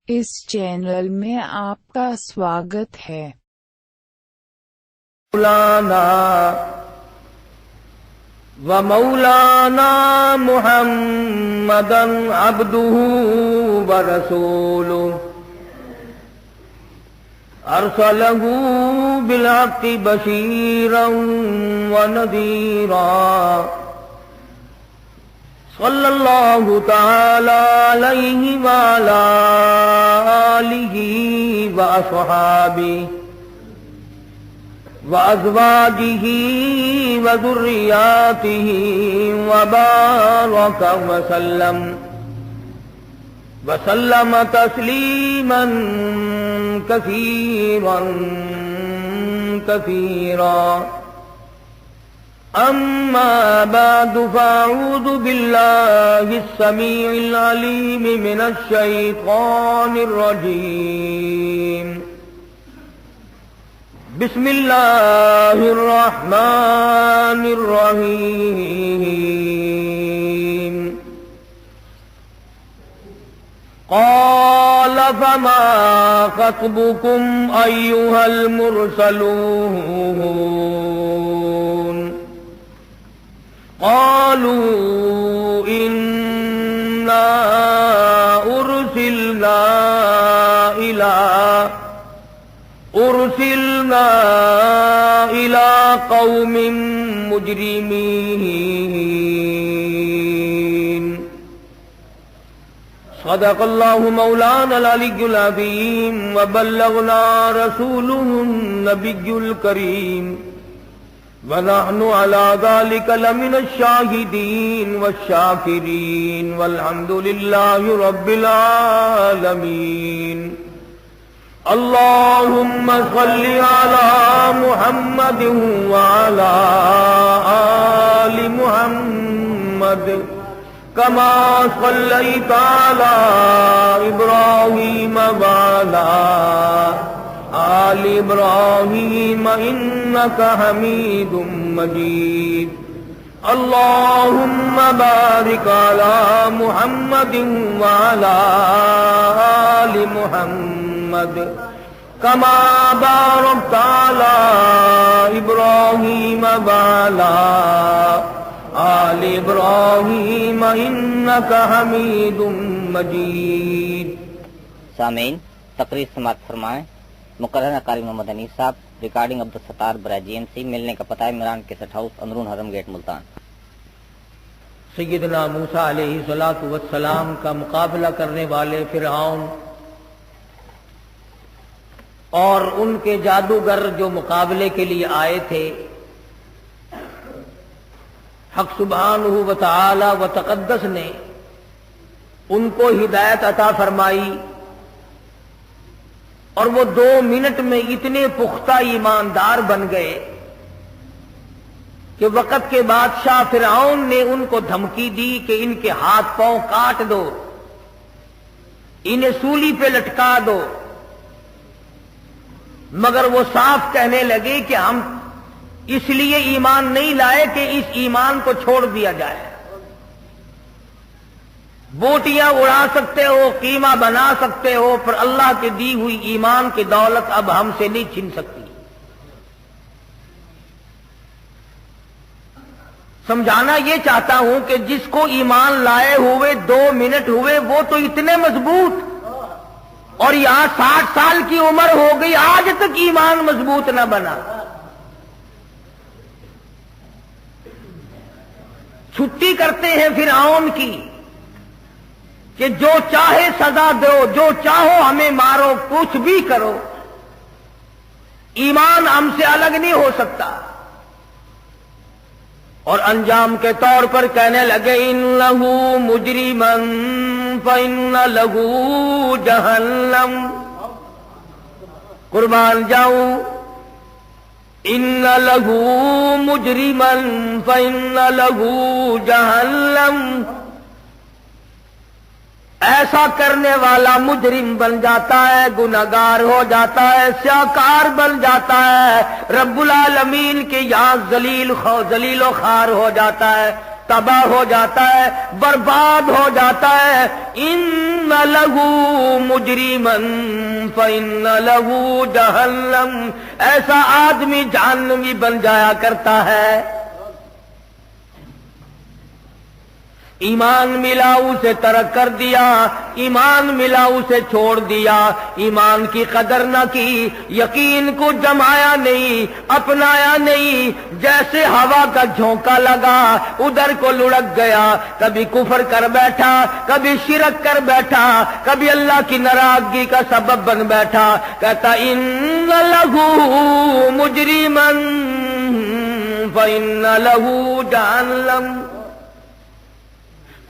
اس channel میں آپ کا سواگت ہے۔ مولانا و مولانا محمدا عبده و رسوله ارسله بالحق بشيرا ونذيرا صلی اللہ تعالی علیہ وعلی آلہ واصحابہ وازواجہ وذریاتہ وبارک وسلم تسلیما کثیرا کثیرا اما بعد فاعوذ باللہ السمیع العلیم من الشیطان الرجیم بسم اللہ الرحمن الرحیم قال فما خطبكم ایھا المرسلون قالوا إنا أرسلنا إلى قوم مجرمين صدق الله مولانا العلي العظيم وبلغنا رسوله النبي الكريم ونحن على ذلك لمن الشاهدين والشاكرين والحمد لله رب العالمين اللهم صل على محمد وعلى آل محمد كما صليت على إبراهيم وعلى آل إبراهيم إنك حميد مجيد اللهم بارك على محمد وعلى آل محمد كما باركت على إبراهيم وعلى آل إبراهيم إنك حميد مجيد۔ سامعین، تقریر سماعت فرمائیں۔ مقررہ قاری محمد انیس صاحب، ریکارڈنگ عبدالستار برائے GMC، ملنے کا پتہ ہے عمران کیسٹ ہاؤس، اندرون حرم گیٹ، ملتان۔ سیدنا موسیٰ علیہ السلام کا مقابلہ کرنے والے فرعون اور ان کے جادوگر جو مقابلے کے لیے آئے تھے، حق سبحانہ و تعالی و تقدس نے ان کو ہدایت عطا فرمائی، اور وہ 2 منٹ میں اتنے پختہ ایماندار بن گئے کہ وقت کے بادشاہ فرعون نے ان کو دھمکی دی کہ ان کے ہاتھ پاؤں کاٹ دو، انہیں سولی پہ لٹکا دو، مگر وہ صاف کہنے لگے کہ ہم اس لیے ایمان نہیں لائے کہ اس ایمان کو چھوڑ دیا جائے۔ بوٹیاں اڑا سکتے ہو، قیمہ بنا سکتے ہو، پر اللہ کی دی ہوئی ایمان کی دولت اب ہم سے نہیں چھن سکتی۔ سمجھانا یہ چاہتا ہوں کہ جس کو ایمان لائے ہوئے 2 منٹ ہوئے وہ تو اتنے مضبوط، اور یہاں 60 سال کی عمر ہو گئی آج تک ایمان مضبوط نہ بنا۔ چھٹی کرتے ہیں فرعون کی کہ جو چاہے سزا دو، جو چاہو ہمیں مارو، کچھ بھی کرو، ایمان ہم سے الگ نہیں ہو سکتا۔ اور انجام کے طور پر کہنے لگے انہ مجرما فإن له جہنم، قربان جاؤں، ان له مجرما فإن له جہنم، ایسا کرنے والا مجرم بن جاتا ہے، گناہگار ہو جاتا ہے، سیاکار بن جاتا ہے، رب العالمین کے یہاں ذلیل و خوار ہو جاتا ہے۔ تباہ ہو جاتا ہے، برباد ہو جاتا ہے۔ ان لہو مجرمن فان لہو جہنم، ایسا آدمی جہنمی بن جایا کرتا ہے۔ ایمان ملا اسے ترک کر دیا، ایمان ملا اسے چھوڑ دیا، ایمان کی قدر نہ کی، یقین کو جمایا نہیں، اپنایا نہیں، جیسے ہوا کا جھونکا لگا ادھر کو لڑک گیا، کبھی کفر کر بیٹھا، کبھی شرک کر بیٹھا، کبھی اللہ کی ناراضگی کا سبب بن بیٹھا۔ کہتا ان لہو مجرمن فإن لہو جہنم،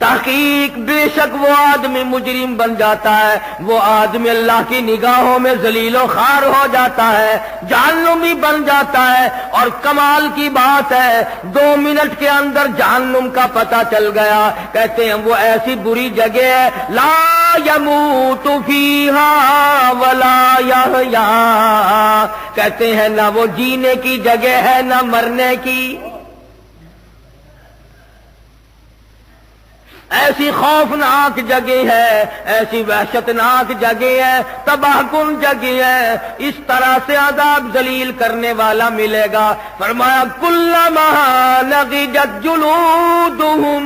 تحقیق بے شک وہ آدمی مجرم بن جاتا ہے، وہ آدمی اللہ کی نگاہوں میں ذلیل و خوار ہو جاتا ہے، جہنمی بن جاتا ہے۔ اور کمال کی بات ہے 2 منٹ کے اندر جہنم کا پتہ چل گیا۔ کہتے ہیں وہ ایسی بری جگہ ہے، لا یموت فیہا ولا یحیا، کہتے ہیں نہ وہ جینے کی جگہ ہے نہ مرنے کی، ایسی خوفناک جگہ ہے، ایسی وحشتناک جگہ ہے، تباہ کن جگہ ہے۔ اس طرح سے عذاب ذلیل کرنے والا ملے گا۔ فرمایا کلما نضجت جلودہم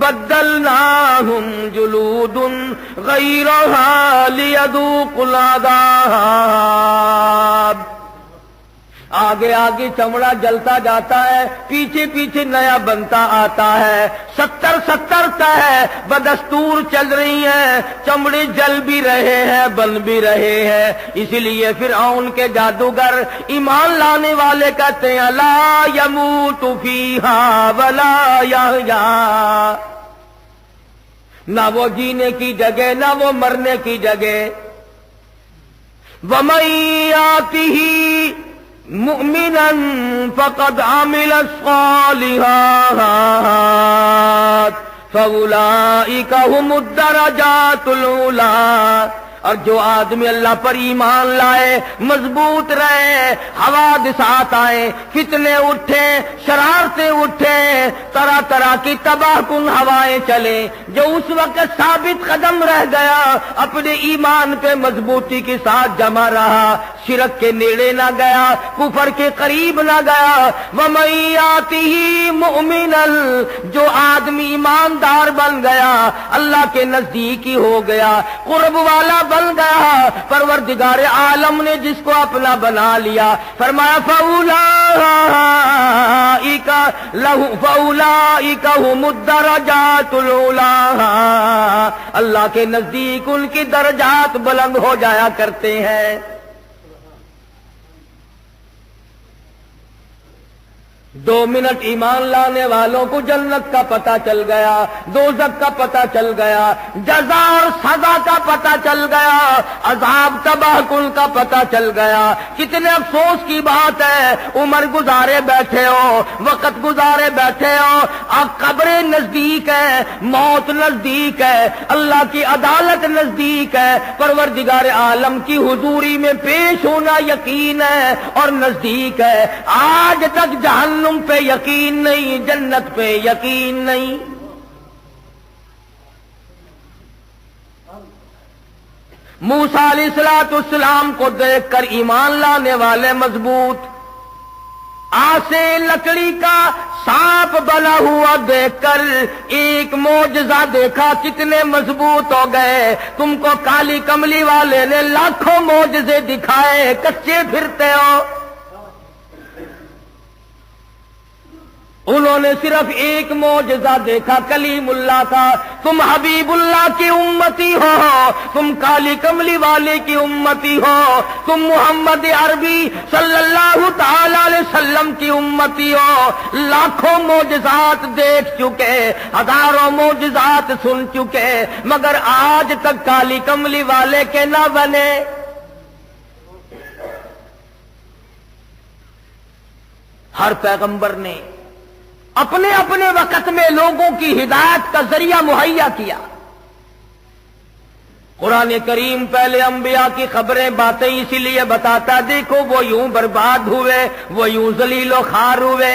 بدلناہم جلود غیرہا لیذوقوا العذاب، آگے آگے چمڑا جلتا جاتا ہے، پیچھے پیچھے نیا بنتا آتا ہے۔ 70 ہے بدستور چل رہی ہیں، چمڑے جل بھی رہے ہیں، بن بھی رہے ہیں۔ اسی لیے فرعون کے جادوگر ایمان لانے والے کہتے ہیں لا یموت فیہا ولا یحیا، نہ وہ جینے کی جگہ نہ وہ مرنے کی جگہ۔ وَمَن یَأْتِهِ مؤمنا فقد عمل الصالحات فاولئک هم الدرجات العلی، اور جو آدمی اللہ پر ایمان لائے، مضبوط رہے، حوادثات آئے، فتنے اٹھیں، شرارتیں اٹھیں، طرح طرح کی تباہ کن ہوائیں چلیں، جو اس وقت ثابت قدم رہ گیا، اپنے ایمان پہ مضبوطی کے ساتھ جمع رہا، شرک کے نیڑے نہ گیا، کفر کے قریب نہ گیا۔ وَمَن یَأْتِهِ مُؤْمِنًا، جو آدمی ایماندار بن گیا، اللہ کے نزدیکی ہو گیا، قرب والا بن گیا، پروردگار عالم نے جس کو اپنا بنا لیا، فرمایا فَأُولَئِكَ هُمُ الدَّرَجَاتُ الْعُلَىٰ، اللہ کے نزدیک ان کی درجات بلند ہو جایا کرتے ہیں۔ 2 منٹ ایمان لانے والوں کو جنت کا پتہ چل گیا، دوزخ کا پتہ چل گیا، جزا اور سزا کا پتہ چل گیا، عذاب تباہ کن کا پتہ چل گیا۔ کتنے افسوس کی بات ہے، عمر گزارے بیٹھے ہو، وقت گزارے بیٹھے ہو، اب قبریں نزدیک ہے، موت نزدیک ہے، اللہ کی عدالت نزدیک ہے، پروردگار عالم کی حضوری میں پیش ہونا یقین ہے اور نزدیک ہے۔ آج تک جہنم پہ یقین نہیں، جنت پہ یقین نہیں۔ موسیٰ علیہ السلام کو دیکھ کر ایمان لانے والے مضبوط، آسے لکڑی کا سانپ بنا ہوا دیکھ کر ایک معجزہ دیکھا، کتنے مضبوط ہو گئے۔ تم کو کالی کملی والے نے لاکھوں معجزے دکھائے، کچے پھرتے ہو۔ انہوں نے صرف ایک معجزہ دیکھا کلیم اللہ کا۔ تم حبیب اللہ کی امتی ہو، تم کالی کملی والے کی امتی ہو، تم محمد عربی صلی اللہ تعالی علیہ وسلم کی امتی ہو۔ لاکھوں معجزات دیکھ چکے، ہزاروں معجزات سن چکے، مگر آج تک کالی کملی والے کے نہ بنے۔ ہر پیغمبر نے اپنے اپنے وقت میں لوگوں کی ہدایت کا ذریعہ مہیا کیا۔ قرآن کریم پہلے انبیاء کی خبریں باتیں اسی لیے بتاتا، دیکھو وہ یوں برباد ہوئے، وہ یوں ذلیل و خوار ہوئے۔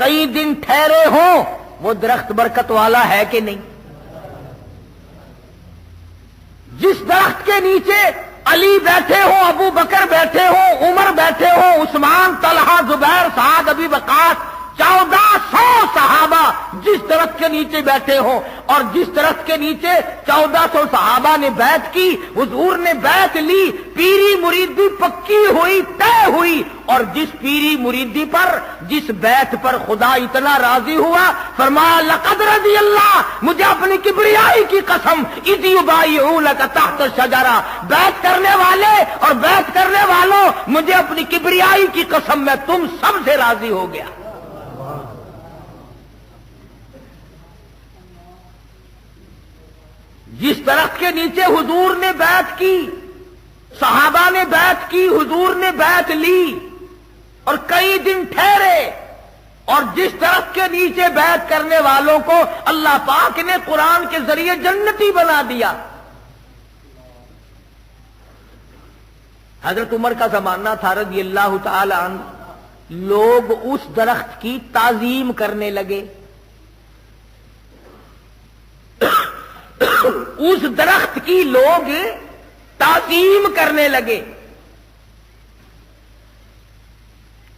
کئی دن ٹھہرے ہوں وہ درخت برکت والا ہے کہ نہیں؟ جس درخت کے نیچے علی بیٹھے ہوں، ابو بکر بیٹھے ہوں، عمر بیٹھے ہوں، عثمان، طلحہ، زبیر، سعد، ابی وقاص، 1400 صحابہ جس درخت کے نیچے بیٹھے ہوں، اور جس درخت کے نیچے 1400 صحابہ نے بیعت کی، حضور نے بیعت لی، پیری مریدی پکی ہوئی، طے ہوئی، اور جس پیری مریدی پر، جس بیعت پر خدا اتنا راضی ہوا، فرمایا لقد رضی اللہ، مجھے اپنی کبریائی کی قسم، اذ یبایعونک تحت الشجرہ، بیعت کرنے والے اور بیعت کرنے والوں، مجھے اپنی کبریائی کی قسم میں تم سب سے راضی ہو گیا۔ جس درخت کے نیچے حضور نے بیعت کی، صحابہ نے بیعت کی، حضور نے بیعت لی اور کئی دن ٹھہرے، اور جس درخت کے نیچے بیعت کرنے والوں کو اللہ پاک نے قرآن کے ذریعے جنتی بنا دیا۔ حضرت عمر کا زمانہ تھا رضی اللہ تعالی عنہ، لوگ اس درخت کی تعظیم کرنے لگے، اس درخت کی لوگ تعظیم کرنے لگے،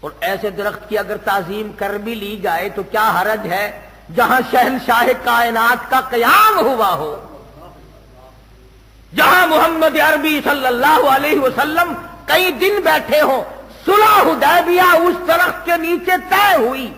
اور ایسے درخت کی اگر تعظیم کر بھی لی جائے تو کیا حرج ہے جہاں شہنشاہ کائنات کا قیام ہوا ہو، جہاں محمد عربی صلی اللہ علیہ وسلم کئی دن بیٹھے ہوں، صلح حدیبیہ اس درخت کے نیچے طے ہوئی۔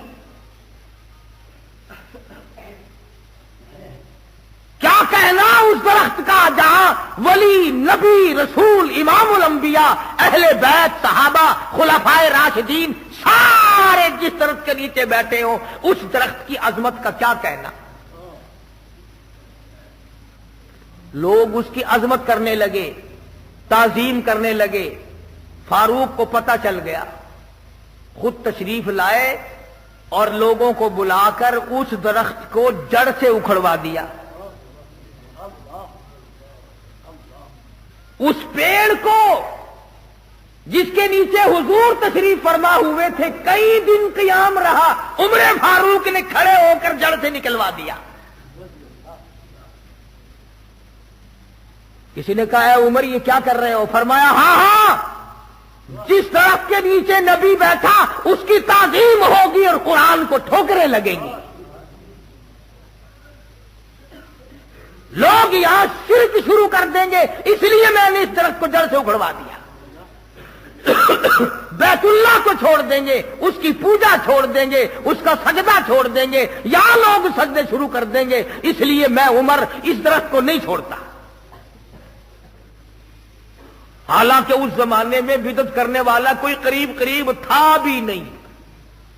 کیا کہنا اس درخت کا جہاں ولی، نبی، رسول، امام الانبیاء، اہل بیت، صحابہ، خلفائے راشدین سارے جس درخت کے نیچے بیٹھے ہوں، اس درخت کی عظمت کا کیا کہنا؟ لوگ اس کی عظمت کرنے لگے، تعظیم کرنے لگے۔ فاروق کو پتہ چل گیا، خود تشریف لائے اور لوگوں کو بلا کر اس درخت کو جڑ سے اکھڑوا دیا۔ اس پیڑ کو جس کے نیچے حضور تشریف فرما ہوئے تھے، کئی دن قیام رہا، عمر فاروق نے کھڑے ہو کر جڑ سے نکلوا دیا۔ کسی نے کہا ہے عمر یہ کیا کر رہے ہو؟ فرمایا ہاں ہاں، جس درخت کے نیچے نبی بیٹھا اس کی تعظیم ہوگی اور قرآن کو ٹھوکریں لگیں گی۔ لوگ یہاں شرک شروع کر دیں گے، اس لیے میں نے اس درخت کو جڑ سے اکھڑوا دیا۔ بیت اللہ کو چھوڑ دیں گے، اس کی پوجا چھوڑ دیں گے، اس کا سجدہ چھوڑ دیں گے، یہاں لوگ سجدے شروع کر دیں گے، اس لیے میں عمر اس درخت کو نہیں چھوڑتا۔ حالانکہ اس زمانے میں بدعت کرنے والا کوئی قریب تھا بھی نہیں،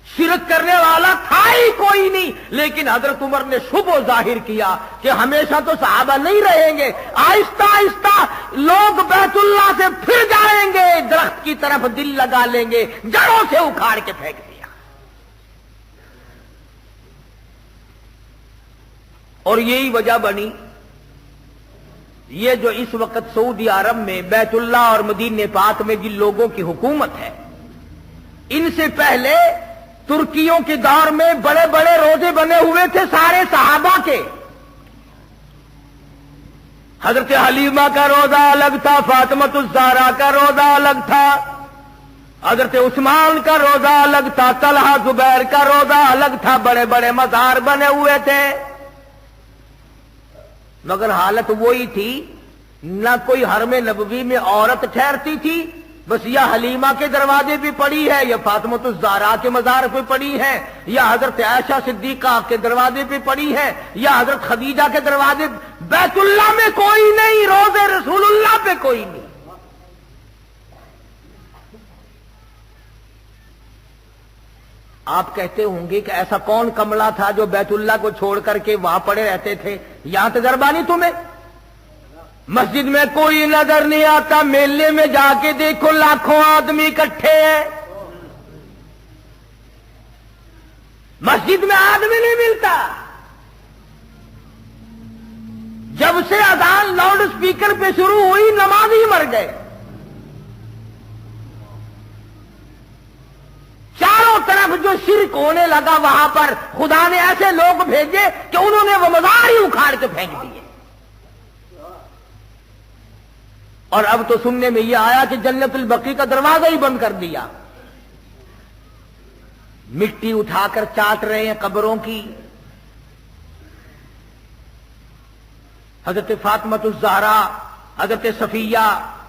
شرک کرنے والا تھا ہی کوئی نہیں، لیکن حضرت عمر نے شبہ ظاہر کیا کہ ہمیشہ تو صحابہ نہیں رہیں گے، آہستہ آہستہ لوگ بیت اللہ سے پھر جائیں گے، درخت کی طرف دل لگا لیں گے، جڑوں سے اکھاڑ کے پھینک دیا۔ اور یہی وجہ بنی یہ جو اس وقت سعودی عرب میں بیت اللہ اور مدینہ پاک میں جن لوگوں کی حکومت ہے، ان سے پہلے ترکیوں کے دور میں بڑے بڑے روزے بنے ہوئے تھے سارے صحابہ کے۔ حضرت حلیمہ کا روزہ الگ تھا، فاطمۃ الزہرا کا روزہ الگ تھا، حضرت عثمان کا روزہ الگ تھا، طلحہ زبیر کا روزہ الگ تھا، بڑے بڑے مزار بنے ہوئے تھے، مگر حالت وہی تھی، نہ کوئی حرم نبوی میں عورت ٹھہرتی تھی، بس یا حلیمہ کے دروازے بھی پڑی ہے، یا فاطمۃ الزہرا کے مزار پہ پڑی ہے، یا حضرت عائشہ صدیقہ کے دروازے پہ پڑی ہے، یا حضرت خدیجہ کے دروازے۔ بیت اللہ میں کوئی نہیں، روضے رسول اللہ پہ کوئی نہیں۔ آپ کہتے ہوں گے کہ ایسا کون کملا تھا جو بیت اللہ کو چھوڑ کر کے وہاں پڑے رہتے تھے؟ یہاں تجربہ نہیں تمہیں؟ مسجد میں کوئی نظر نہیں آتا، میلے میں جا کے دیکھو لاکھوں آدمی اکٹھے ہیں، مسجد میں آدمی نہیں ملتا۔ جب سے اذان لاؤڈ اسپیکر پہ شروع ہوئی نمازی مر گئے، چاروں طرف جو شرک ہونے لگا وہاں پر خدا نے ایسے لوگ بھیجے کہ انہوں نے وہ مزار ہی اکھاڑ کے پھینک دیے. اور اب تو سننے میں یہ آیا کہ جنت البقیع کا دروازہ ہی بند کر دیا. مٹی اٹھا کر چاٹ رہے ہیں قبروں کی. حضرت فاطمہ الزہرا، حضرت صفیہ،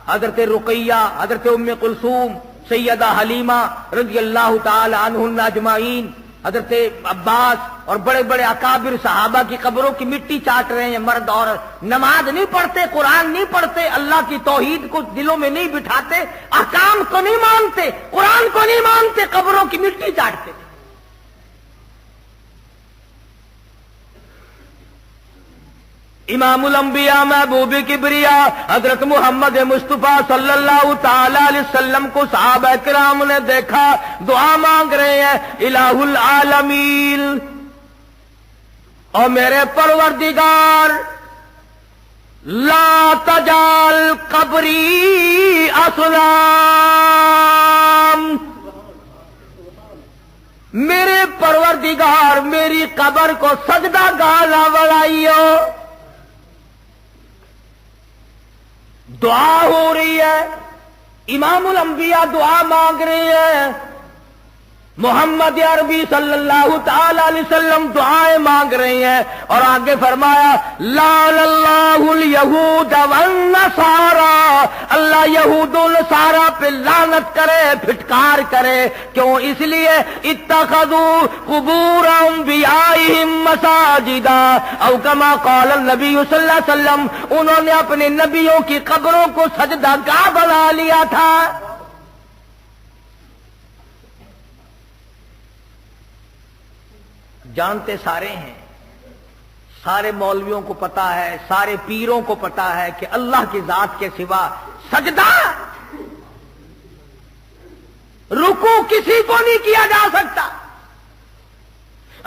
حضرت رقیہ، حضرت ام کلثوم، سیدہ حلیمہ رضی اللہ تعالی عنہن اجمعین، حضرت عباس اور بڑے بڑے اکابر صحابہ کی قبروں کی مٹی چاٹ رہے ہیں مرد اور نماز نہیں پڑھتے، قرآن نہیں پڑھتے، اللہ کی توحید کو دلوں میں نہیں بٹھاتے، احکام کو نہیں مانتے، قرآن کو نہیں مانتے، قبروں کی مٹی چاٹتے. امام الانبیاء محبوب کبریا حضرت محمد مصطفیٰ صلی اللہ تعالی علیہ وسلم کو صحابہ کرام نے دیکھا، دعا مانگ رہے ہیں الہ العالمین، اور میرے پروردگار لا تجعل قبری اصنام، میرے پروردگار میری قبر کو سجدہ گاہ نہ بنائیو. دعا ہو رہی ہے، امام الانبیاء دعا مانگ رہے ہیں، محمد عربی صلی اللہ تعالی علیہ وسلم دعائیں مانگ رہے ہیں، اور آگے فرمایا لعن اللہ الیہود والنصارى، اللہ یہود و نصارہ پہ لعنت کرے، پھٹکار کرے. کیوں؟ اس لیے اتخذوا قبور انبیائہم مساجدا، او کما قال النبی صلی اللہ علیہ وسلم، انہوں نے اپنے نبیوں کی قبروں کو سجدہ گاہ بنا لیا تھا. جانتے سارے ہیں، سارے مولویوں کو پتا ہے، سارے پیروں کو پتا ہے کہ اللہ کی ذات کے سوا سجدہ رکوع کسی کو نہیں کیا جا سکتا.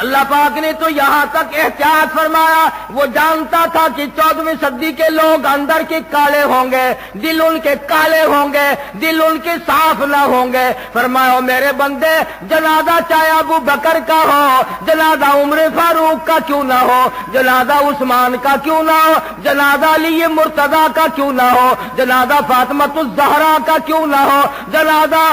اللہ پاک نے تو یہاں تک احتیاط فرمایا، وہ جانتا تھا کہ 14ویں صدی کے لوگ اندر کے کالے ہوں گے، دل ان کے کالے ہوں گے، دل ان کے صاف نہ ہوں گے. فرمایا میرے بندے، جنازہ چاہے ابو بکر کا ہو، جنازہ عمر فاروق کا کیوں نہ ہو، جنازہ عثمان کا کیوں نہ ہو، جنازہ علی مرتضیٰ کا کیوں نہ ہو، جنازہ فاطمہ الزہرا کا کیوں نہ ہو، جنازہ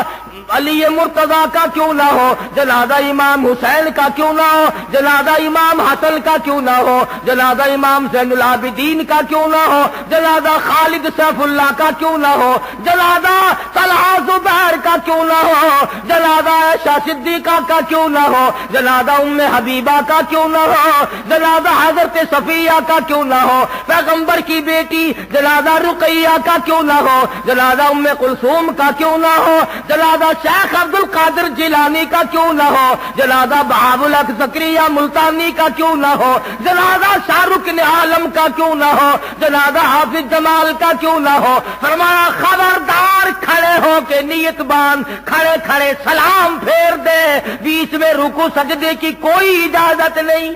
علی مرتضیٰ کا کیوں نہ ہو، جنازہ امام حسین کا کیوں نہ ہو، جنازہ امام حسن کا کیوں نہ ہو، جنازہ امام زین العابدین کا کیوں نہ ہو، جنازہ خالد سیف اللہ کا کیوں نہ ہو، جنازہ طلحہ زبیر کا کیوں نہ ہو، جنازہ عائشہ صدیقہ کا کیوں نہ ہو، جنازہ ام حبیبہ کا کیوں نہ ہو، جنازہ حضرت صفیہ کا کیوں نہ ہو، پیغمبر کی بیٹی جنازہ رقیہ کا کیوں نہ ہو، جنازہ ام کلثوم کا کیوں نہ ہو، جنازہ شیخ عبد القادر جیلانی کا کیوں نہ ہو، جنازہ بہاء الحق زکریا ملتانی کا کیوں نہ ہو، جنازہ شاہ رکن عالم کا کیوں نہ ہو، جنازہ حافظ جمال کا کیوں نہ ہو. فرمایا خبردار، کھڑے ہو کے نیت باندھ، کھڑے کھڑے سلام پھیر دے، بیچ میں رکوع سجدے کی کوئی اجازت نہیں.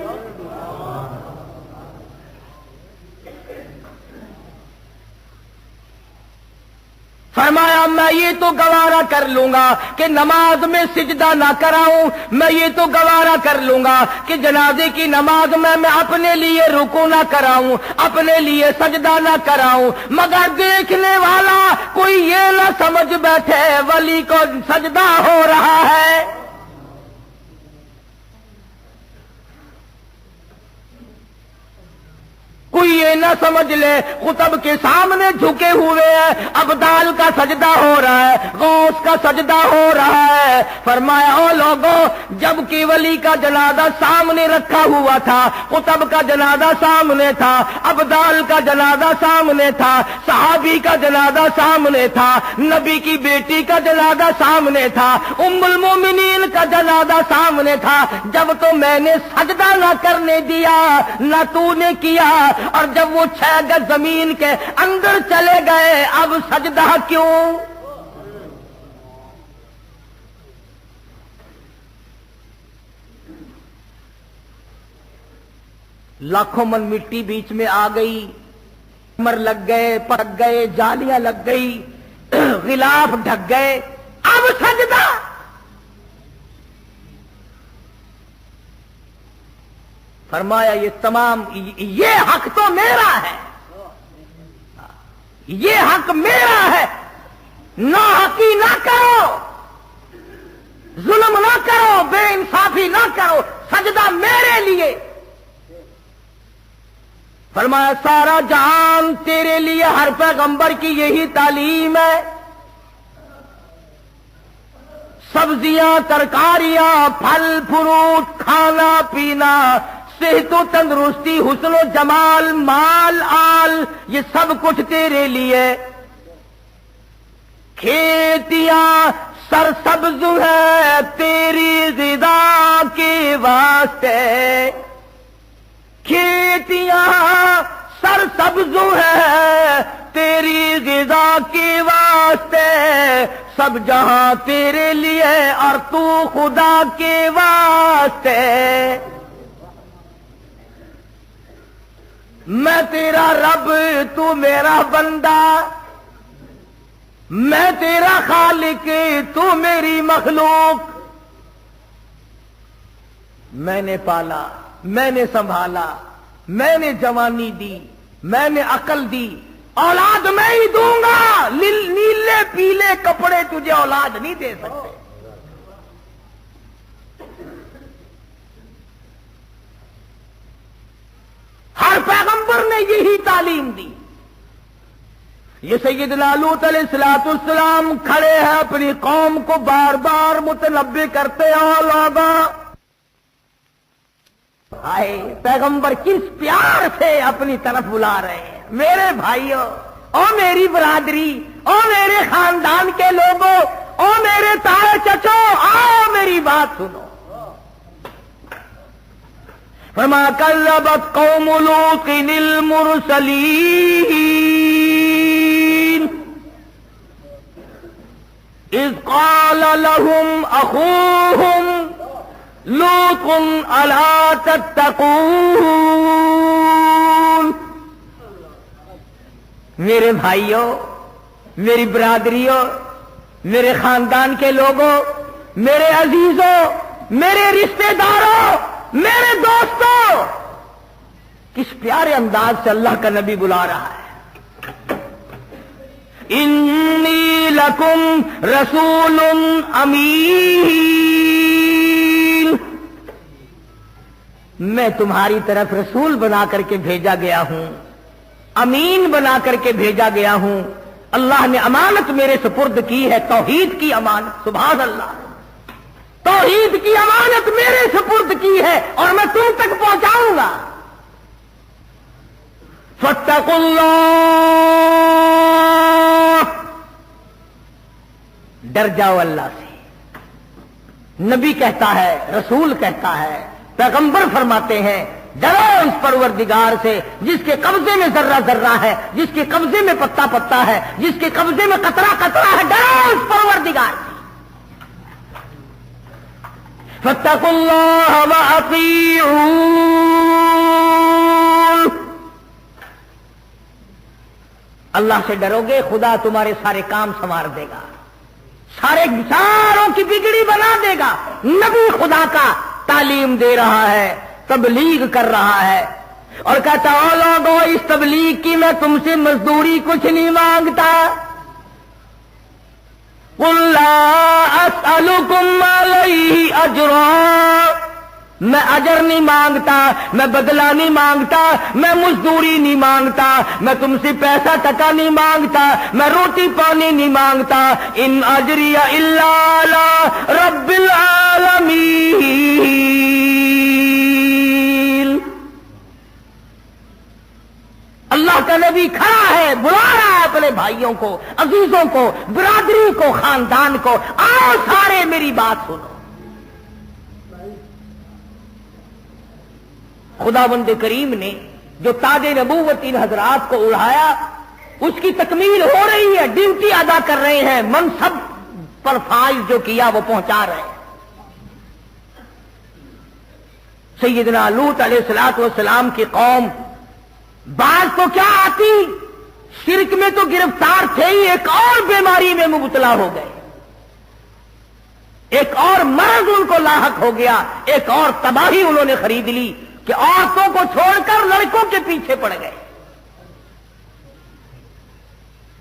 فرمایا میں یہ تو گوارا کر لوں گا کہ نماز میں سجدہ نہ کراؤں، میں یہ تو گوارا کر لوں گا کہ جنازے کی نماز میں اپنے لیے رکوع نہ کراؤں، اپنے لیے سجدہ نہ کراؤں، مگر دیکھنے والا کوئی یہ نہ سمجھ بیٹھے ولی کو سجدہ ہو رہا ہے. کوئی یہ نہ سمجھ لے قطب کے سامنے جھکے ہوئے ہیں، ابدال کا سجدہ ہو رہا ہے، غوث کا سجدہ ہو رہا ہے. فرمایا او لوگوں، جب کہ ولی کا جنازہ سامنے رکھا ہوا تھا، قطب کا جنازہ سامنے تھا، ابدال کا جنازہ سامنے تھا، صحابی کا جنازہ سامنے تھا، نبی کی بیٹی کا جنازہ سامنے تھا، ام المومنین کا جنازہ سامنے تھا، جب تو میں نے سجدہ نہ کرنے دیا نہ تو نے کیا، اور جب وہ 6 گز زمین کے اندر چلے گئے اب سجدہ کیوں؟ لاکھوں من مٹی بیچ میں آ گئی، کمر لگ گئے، پٹک گئے، جالیاں لگ گئی، غلاف ڈھک گئے، اب سجدہ. فرمایا یہ تمام یہ حق تو میرا ہے، یہ حق میرا ہے، ناحقی نہ کرو، ظلم نہ کرو، بے انصافی نہ کرو، سجدہ میرے لیے۔ فرمایا سارا جہان تیرے لیے، ہر پیغمبر کی یہی تعلیم ہے۔ سبزیاں، ترکاریاں، پھل فروٹ، کھانا پینا، صحت و تندرستی، حسن و جمال، مال آل، یہ سب کچھ تیرے لیے۔ کھیتیاں سرسبز ہے تیری غذا کے واسطے، کھیتیاں سرسبز ہے تیری غذا کے واسطے، سب جہاں تیرے لیے اور تو خدا کے واسطے۔ میں تیرا رب، تو میرا بندہ، میں تیرا خالق، تو میری مخلوق۔ میں نے پالا، میں نے سنبھالا، میں نے جوانی دی، میں نے عقل دی، اولاد میں ہی دوں گا، نیلے پیلے کپڑے تجھے اولاد نہیں دے سکتے۔ ہر پیغمبر نے یہی تعلیم دی۔ یہ سیدنا لوط علیہ السلام کھڑے ہیں، اپنی قوم کو بار بار متنبہ کرتے ہیں، لوگا آئے پیغمبر کس پیار سے اپنی طرف بلا رہے ہیں۔ میرے بھائیوں، او میری برادری، او میرے خاندان کے لوگوں، او میرے تارے چچو، آؤ میری بات سنو۔ فما کذبت قوم لوط المرسلین اذ قال لهم اخوهم لوط الا تتقون۔ میرے بھائیوں، میری برادریوں، میرے خاندان کے لوگوں، میرے عزیزوں، میرے رشتہ داروں، میرے دوستوں، کس پیارے انداز سے اللہ کا نبی بلا رہا ہے۔ انی لکم رسول امین، میں تمہاری طرف رسول بنا کر کے بھیجا گیا ہوں، امین بنا کر کے بھیجا گیا ہوں۔ اللہ نے امانت میرے سپرد کی ہے، توحید کی امانت۔ سبحان اللہ، توحید کی امانت میرے سپرد کی ہے اور میں تم تک پہنچاؤں گا۔ فاتقوا اللہ، ڈر جاؤ اللہ سے۔ نبی کہتا ہے، رسول کہتا ہے، پیغمبر فرماتے ہیں، ڈرو اس پروردگار سے جس کے قبضے میں ذرہ ذرہ ہے، جس کے قبضے میں پتا پتا ہے، جس کے قبضے میں قطرہ قطرہ ہے۔ ڈرو اس پروردگار سے۔ فاتقوا اللہ واطیعون، اللہ سے ڈرو گے، خدا تمہارے سارے کام سنوار دے گا، ساروں کی بگڑی بنا دے گا۔ نبی خدا کا تعلیم دے رہا ہے، تبلیغ کر رہا ہے، اور کہتا او لوگو، اس تبلیغ کی میں تم سے مزدوری کچھ نہیں مانگتا۔ قل لا اسألکم علیہ اجرا، میں اجر نہیں مانگتا، میں بدلہ نہیں مانگتا، میں مزدوری نہیں مانگتا، میں تم سے پیسہ ٹکا نہیں مانگتا، میں روٹی پانی نہیں مانگتا۔ ان اجری الا علی رب العالمین، اللہ کا نبی کھڑا ہے، بلا رہا ہے اپنے بھائیوں کو، عزیزوں کو، برادری کو، خاندان کو، آؤ سارے میری بات سنو۔ خداوند کریم نے جو تاج نبوت ان حضرات کو اڑایا، اس کی تکمیل ہو رہی ہے، ڈیوٹی ادا کر رہے ہیں، منصب پر فائز جو کیا وہ پہنچا رہے ہیں۔ سیدنا لوط علیہ السلام کی قوم بعض تو کیا آتی، شرک میں تو گرفتار تھے ہی، ایک اور بیماری میں مبتلا ہو گئے، ایک اور مرض ان کو لاحق ہو گیا، ایک اور تباہی انہوں نے خرید لی۔ کہ عورتوں کو چھوڑ کر لڑکوں کے پیچھے پڑ گئے.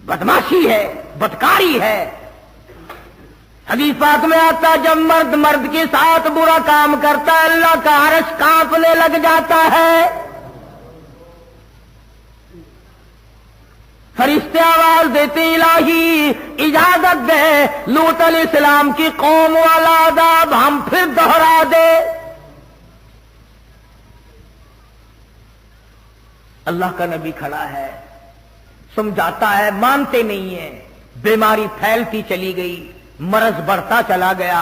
بدماشی ہے، بدکاری ہے. حدیث پاک میں آتا جب مرد مرد کے ساتھ برا کام کرتا ہے اللہ کا عرش کانپنے لگ جاتا ہے. فرشتے آواز دیتے الہی اجازت دے لوط علیہ السلام کی قوم والا عذاب ہم پھر دوہرا دے. اللہ کا نبی کھڑا ہے، سمجھاتا ہے، مانتے نہیں ہیں. بیماری پھیلتی چلی گئی، مرض بڑھتا چلا گیا،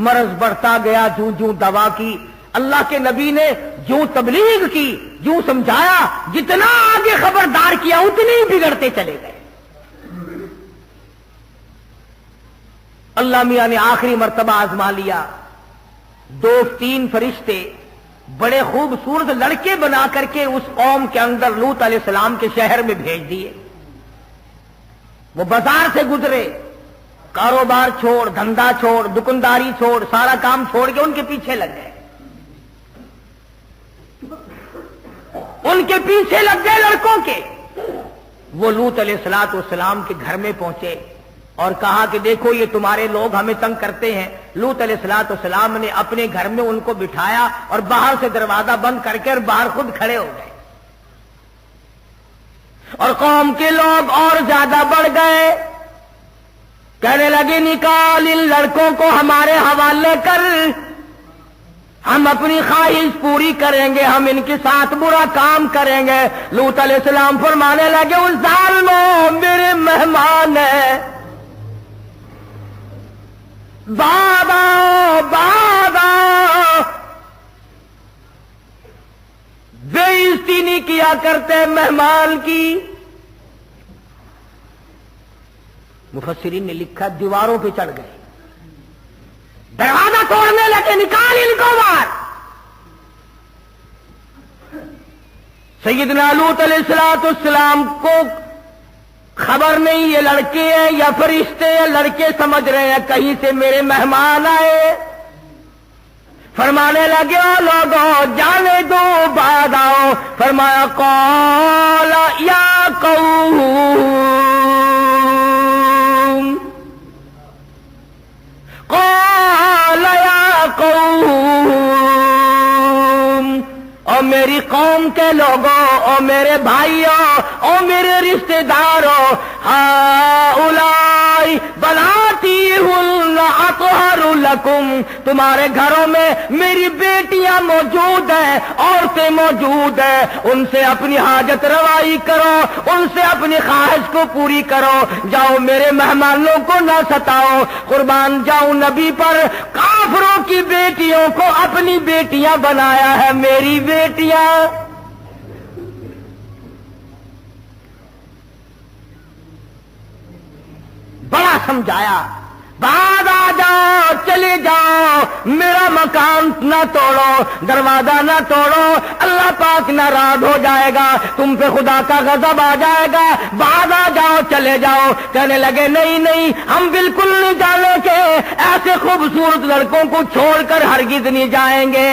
مرض بڑھتا گیا. جوں جوں دوا کی اللہ کے نبی نے جو تبلیغ کی، جو سمجھایا، جتنا آگے خبردار کیا اتنی بگڑتے چلے گئے. اللہ میاں نے آخری مرتبہ آزما لیا. 2-3 فرشتے بڑے خوبصورت لڑکے بنا کر کے اس قوم کے اندر لوط علیہ السلام کے شہر میں بھیج دیے. وہ بازار سے گزرے، کاروبار چھوڑ، دھندا چھوڑ، دکانداری چھوڑ، سارا کام چھوڑ کے ان کے پیچھے لگ گئے. ان کے پیچھے لگ گئے لڑکوں کے. وہ لوط علیہ السلام کے گھر میں پہنچے اور کہا کہ دیکھو یہ تمہارے لوگ ہمیں تنگ کرتے ہیں. لوط علیہ السلام نے اپنے گھر میں ان کو بٹھایا اور باہر سے دروازہ بند کر کے اور باہر خود کھڑے ہو گئے. اور قوم کے لوگ اور زیادہ بڑھ گئے، کہنے لگے نکال ان لڑکوں کو ہمارے حوالے کر، ہم اپنی خواہش پوری کریں گے، ہم ان کے ساتھ برا کام کریں گے. لوط علیہ السلام فرمانے لگے اس ظالموں میرے مہمان ہیں، بابا بابا، بے عزتی نہیں کیا کرتے مہمان کی. مفسرین نے لکھا دیواروں پہ چڑھ گئے، دروازہ توڑنے لگے، نکال ان کو باہر. سیدنا لوط علیہ السلام کو خبر نہیں یہ لڑکے ہیں یا فرشتے ہیں. لڑکے سمجھ رہے ہیں کہیں سے میرے مہمان آئے. فرمانے لگے او لوگوں جانے دو بعد آؤ. فرمایا قال یا قوم، قال یا قوم، او میری قوم کے لوگوں، او میرے بھائیوں، او میرے رشتہ داروں، ہؤلاء بناتی ہن اطہر لکم، تمہارے گھروں میں میری بیٹیاں موجود ہیں، عورتیں موجود ہیں، ان سے اپنی حاجت روائی کرو، ان سے اپنی خواہش کو پوری کرو. جاؤ میرے مہمانوں کو نہ ستاؤ. قربان جاؤں نبی پر، کافروں کی بیٹیوں کو اپنی بیٹیاں بنایا ہے میری بیٹیاں. بڑا سمجھایا، بعد آ جاؤ، چلے جاؤ، میرا مکان نہ توڑو، دروازہ نہ توڑو، اللہ پاک ناراض ہو جائے گا، تم پہ خدا کا غضب آ جائے گا. بعد آ جاؤ، چلے جاؤ. کہنے لگے نہیں نہیں، ہم بالکل نہیں جانے کے، ایسے خوبصورت لڑکوں کو چھوڑ کر ہرگز نہیں جائیں گے.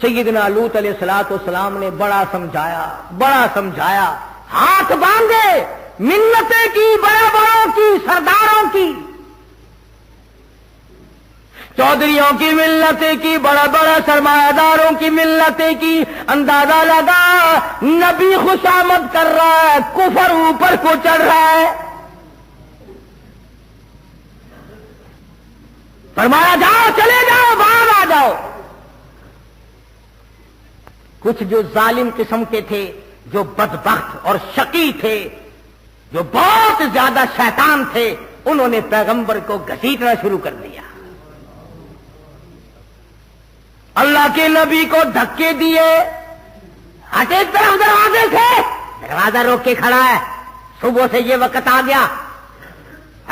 سیدنا لوط علیہ السلام نے بڑا سمجھایا، بڑا سمجھایا. ہاتھ باندھے، منتیں کی، بڑے بڑوں کی، سرداروں کی، چودھریوں کی منتیں کی، بڑا بڑا سرمایہ داروں کی منتیں کی. اندازہ لگا نبی خوشامد کر رہا ہے، کفر اوپر کو چڑھ رہا ہے. فرمایا جاؤ، چلے جاؤ، باہر آ جاؤ. کچھ جو ظالم قسم کے تھے، جو بدبخت اور شقی تھے، جو بہت زیادہ شیطان تھے، انہوں نے پیغمبر کو گھسیٹنا شروع کر دیا. اللہ کے نبی کو دھکے دیے. ہٹے طرف دروازے سے، دروازہ روک کے کھڑا ہے، صبح سے یہ وقت آ گیا،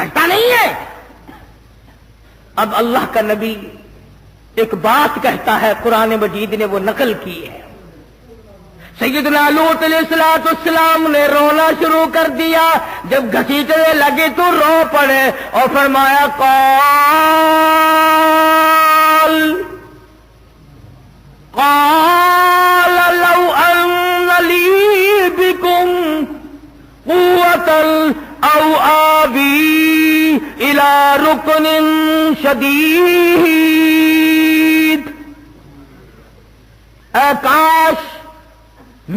ہٹتا نہیں ہے. اب اللہ کا نبی ایک بات کہتا ہے، قرآن مجید نے وہ نقل کی ہے. سیدنا لوط علیہ السلام نے رونا شروع کر دیا. جب گھسیٹنے لگے تو رو پڑے اور فرمایا قال لو ان لی بکم قوة او آوی الى رکن شدید. اے کاش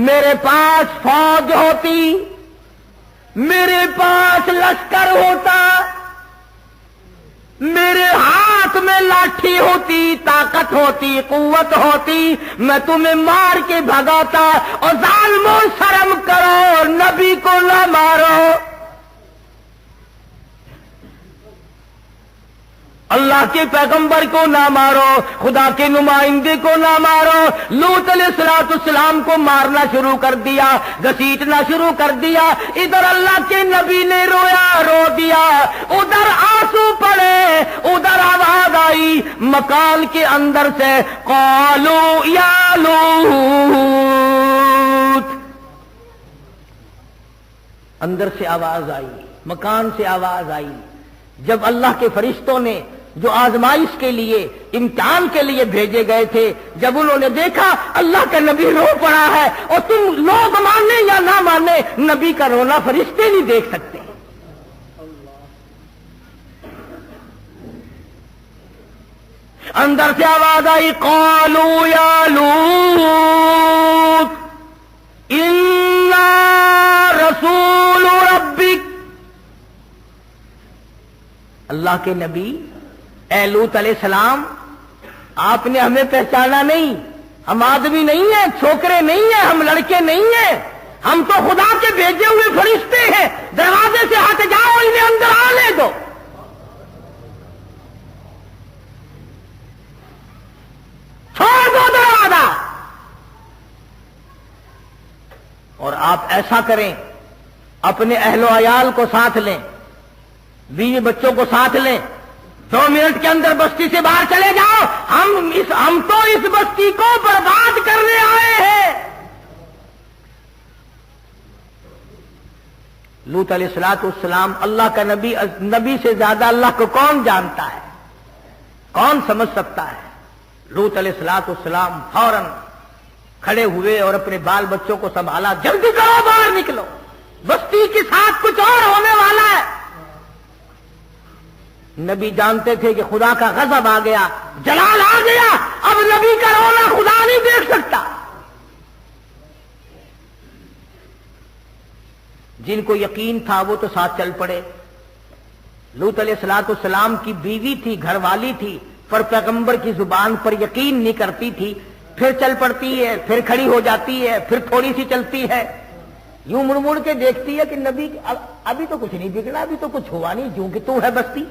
میرے پاس فوج ہوتی، میرے پاس لشکر ہوتا، میرے ہاتھ میں لاٹھی ہوتی، طاقت ہوتی، قوت ہوتی، میں تمہیں مار کے بھگاتا. اور ظالموں شرم کرو، نبی کو نہ مارو، اللہ کے پیغمبر کو نہ مارو، خدا کے نمائندے کو نہ مارو. لوط علیہ السلام کو مارنا شروع کر دیا، گھسیٹنا شروع کر دیا. ادھر اللہ کے نبی نے رویا، رو دیا، ادھر آنسو پڑے، ادھر آواز آئی مکان کے اندر سے قالوا یا لوط. اندر سے آواز آئی، مکان سے آواز آئی. جب اللہ کے فرشتوں نے جو آزمائش کے لیے، امتحان کے لیے بھیجے گئے تھے، جب انہوں نے دیکھا اللہ کا نبی رو پڑا ہے، اور تم لوگ مانے یا نہ مانے نبی کا رونا فرشتے نہیں دیکھ سکتے. اندر سے آواز آئی قالوا یا لوط انا رسول ربک. اللہ کے نبی اے لوط علیہ السلام، آپ نے ہمیں پہچانا نہیں، ہم آدمی نہیں ہیں، چھوکرے نہیں ہیں، ہم لڑکے نہیں ہیں، ہم تو خدا کے بھیجے ہوئے فرشتے ہیں. دروازے سے ہٹ جاؤ، انہیں اندر آنے دو. چھوڑ دو دروازہ. اور آپ ایسا کریں، اپنے اہل و عیال کو ساتھ لیں، بیوی بچوں کو ساتھ لیں، 2 منٹ کے اندر بستی سے باہر چلے جاؤ. ہم تو اس بستی کو برباد کرنے آئے ہیں. لوط علیہ السلام اللہ کا نبی سے زیادہ اللہ کو کون جانتا ہے، کون سمجھ سکتا ہے. لوط علیہ السلام فوراً کھڑے ہوئے اور اپنے بال بچوں کو سنبھالا. جلدی کرو، باہر نکلو، بستی کے ساتھ کچھ اور ہونے والا ہے. نبی جانتے تھے کہ خدا کا غضب آ گیا، جلال آ گیا، اب نبی کا رونا خدا نہیں دیکھ سکتا. جن کو یقین تھا وہ تو ساتھ چل پڑے. لوط علیہ السلام کی بیوی تھی، گھر والی تھی، پر پیغمبر کی زبان پر یقین نہیں کرتی تھی. پھر چل پڑتی ہے، پھر کھڑی ہو جاتی ہے، پھر تھوڑی سی چلتی ہے، یوں مڑ مڑ کے دیکھتی ہے کہ نبی ابھی تو کچھ نہیں بگڑا، ابھی تو کچھ ہوا نہیں، جو کہ تو ہے بستی.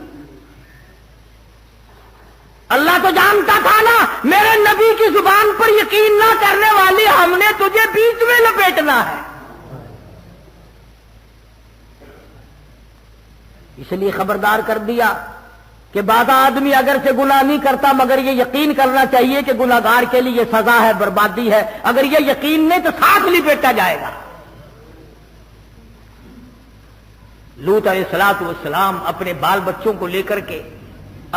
اللہ تو جانتا تھا نا میرے نبی کی زبان پر یقین نہ کرنے والی ہم نے تجھے بیچ میں لپیٹنا ہے. اس لیے خبردار کر دیا کہ بعض آدمی اگر سے گناہ نہیں کرتا مگر یہ یقین کرنا چاہیے کہ گناہگار کے لیے یہ سزا ہے، بربادی ہے. اگر یہ یقین نہیں تو ساتھ لپیٹا جائے گا. لوط علیہ السلام اپنے بال بچوں کو لے کر کے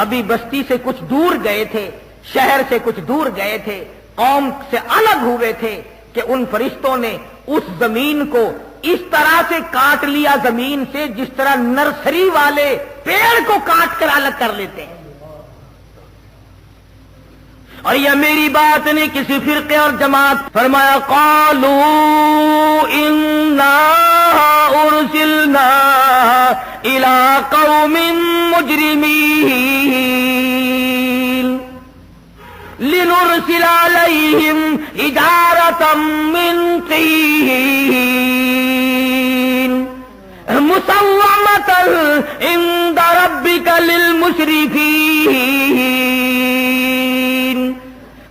ابھی بستی سے کچھ دور گئے تھے، شہر سے کچھ دور گئے تھے، قوم سے الگ ہوئے تھے کہ ان فرشتوں نے اس زمین کو اس طرح سے کاٹ لیا زمین سے جس طرح نرسری والے پیڑ کو کاٹ کر الگ کر لیتے ہیں. اور یہ میری بات نہیں کسی فرقے اور جماعت. فرمایا قالوا انا ارسلنا الى قوم مجرمین لنرسل علیہم حجارة من طین مسومة عند ربک للمسرفین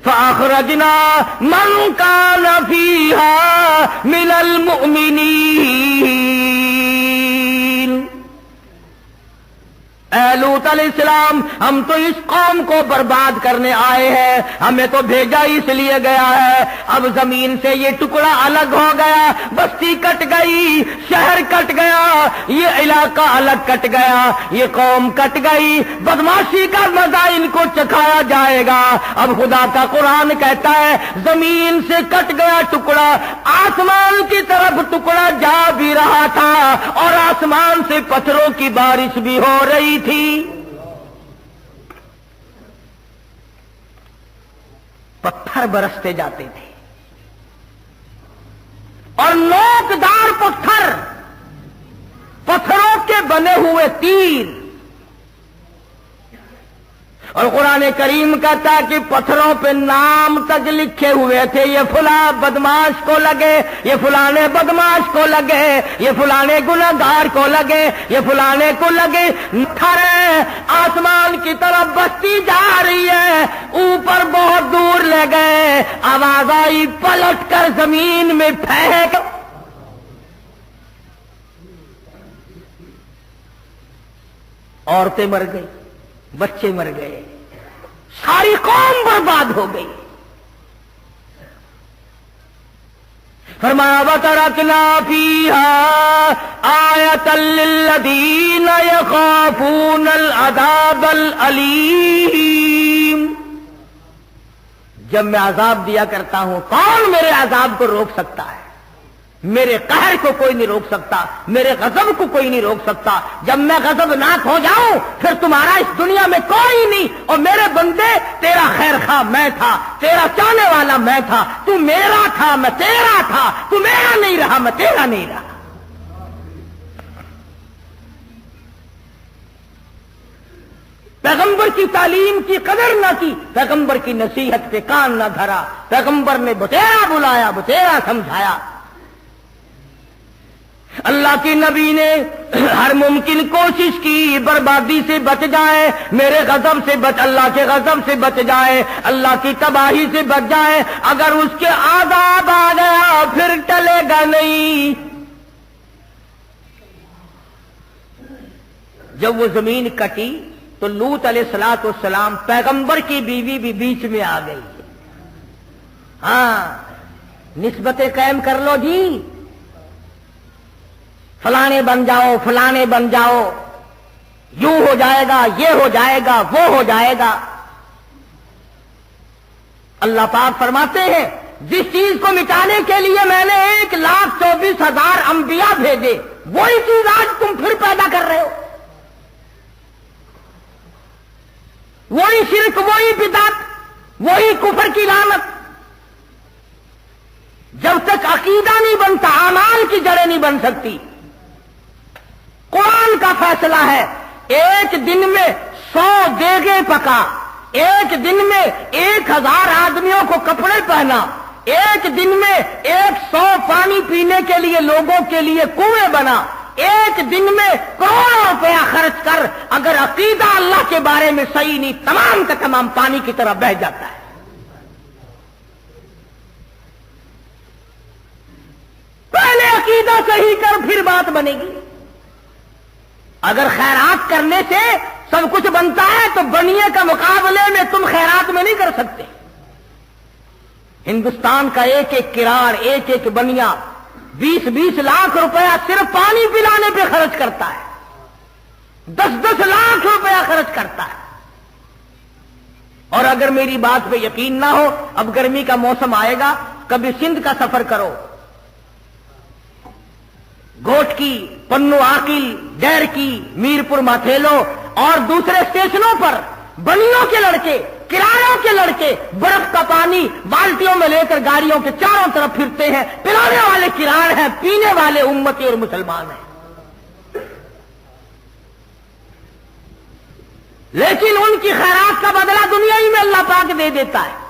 فأخرجنا من كان فيها من المؤمنين. اے لوط علیہ السلام، ہم تو اس قوم کو برباد کرنے آئے ہیں، ہمیں تو بھیجا اس لیے گیا ہے۔ اب زمین سے یہ ٹکڑا الگ ہو گیا، بستی کٹ گئی، شہر کٹ گیا، یہ علاقہ الگ کٹ گیا، یہ قوم کٹ گئی، بدماشی کا مزہ ان کو چکھایا جائے گا۔ اب خدا کا قرآن کہتا ہے زمین سے کٹ گیا ٹکڑا، آسمان کی طرف ٹکڑا جا بھی رہا تھا اور آسمان سے پتھروں کی بارش بھی ہو رہی تھی۔ پتھر برستے جاتے تھے اور نوکدار پتھر، پتھروں کے بنے ہوئے تیر، اور قرآن کریم کہتا ہے کہ پتھروں پہ نام تک لکھے ہوئے تھے، یہ فلاں بدماش کو لگے، یہ فلانے بدماش کو لگے، یہ فلانے گنہگار کو لگے، یہ فلانے کو لگے۔ کھڑے آسمان کی طرف بستی جا رہی ہے، اوپر بہت دور لے گئے، آواز آئی پلٹ کر زمین میں پھینک۔ عورتیں مر گئی، بچے مر گئے، ساری قوم برباد ہو گئی۔ فرمایا وَتَرَكْنَا فِيهَا آيَةً لِّلَّذِينَ يَخَافُونَ الْعَذَابَ الْأَلِيمَ۔ جب میں عذاب دیا کرتا ہوں، کون میرے عذاب کو روک سکتا ہے؟ میرے قہر کو کوئی نہیں روک سکتا، میرے غضب کو کوئی نہیں روک سکتا۔ جب میں غضبناک ہو جاؤں پھر تمہارا اس دنیا میں کوئی نہیں، اور میرے بندے تیرا خیر خواہ میں تھا، تیرا چاہنے والا میں تھا، تو میرا تھا میں تیرا تھا، تو میرا نہیں رہا میں تیرا نہیں رہا۔ پیغمبر کی تعلیم کی قدر نہ کی، پیغمبر کی نصیحت پہ کان نہ دھرا، پیغمبر نے بتیرا بلایا، بتیرا سمجھایا۔ اللہ کے نبی نے ہر ممکن کوشش کی بربادی سے بچ جائے، میرے غضب سے بچ، اللہ کے غضب سے بچ جائے، اللہ کی تباہی سے بچ جائے۔ اگر اس کے عذاب آ گیا پھر ٹلے گا نہیں۔ جب وہ زمین کٹی تو لوط علیہ الصلوۃ والسلام پیغمبر کی بیوی بھی بیچ میں آ گئی۔ ہاں، نسبتیں قائم کر لو جی، فلانے بن جاؤ، فلانے بن جاؤ، یوں ہو جائے گا، یہ ہو جائے گا، وہ ہو جائے گا۔ اللہ پاک فرماتے ہیں جس چیز کو مٹانے کے لیے میں نے 1,24,000 انبیاء بھیجے، وہی چیز آج تم پھر پیدا کر رہے ہو۔ وہی شرک، وہی بدعت، وہی کفر کی لعنت۔ جب تک عقیدہ نہیں بنتا اعمال کی جڑیں نہیں بن سکتی۔ قرآن کا فیصلہ ہے، ایک دن میں 100 دیگیں پکا، ایک دن میں 1,000 آدمیوں کو کپڑے پہنا، ایک دن میں 100 پانی پینے کے لیے لوگوں کے لیے کنویں بنا، ایک دن میں کروڑوں روپیہ خرچ کر اگر عقیدہ اللہ کے بارے میں صحیح نہیں، تمام کا تمام پانی کی طرح بہہ جاتا ہے۔ پہلے عقیدہ صحیح کر پھر بات بنے گی۔ اگر خیرات کرنے سے سب کچھ بنتا ہے تو بنیے کا مقابلے میں تم خیرات میں نہیں کر سکتے۔ ہندوستان کا ایک ایک کراڑ، ایک ایک بنیا 20-20 لاکھ روپیہ صرف پانی پلانے پہ خرچ کرتا ہے، 10-10 لاکھ روپیہ خرچ کرتا ہے۔ اور اگر میری بات پہ یقین نہ ہو، اب گرمی کا موسم آئے گا، کبھی سندھ کا سفر کرو، گوٹ کی، پنو عاقل، ڈیر کی، میرپور ماتھیلو اور دوسرے اسٹیشنوں پر بنیوں کے لڑکے، کرایوں کے لڑکے برف کا پانی بالٹیوں میں لے کر گاڑیوں کے چاروں طرف پھرتے ہیں۔ پلانے والے کراڑ ہیں، پینے والے امتی اور مسلمان ہیں، لیکن ان کی خیرات کا بدلہ دنیا ہی میں اللہ پاک دے دیتا ہے،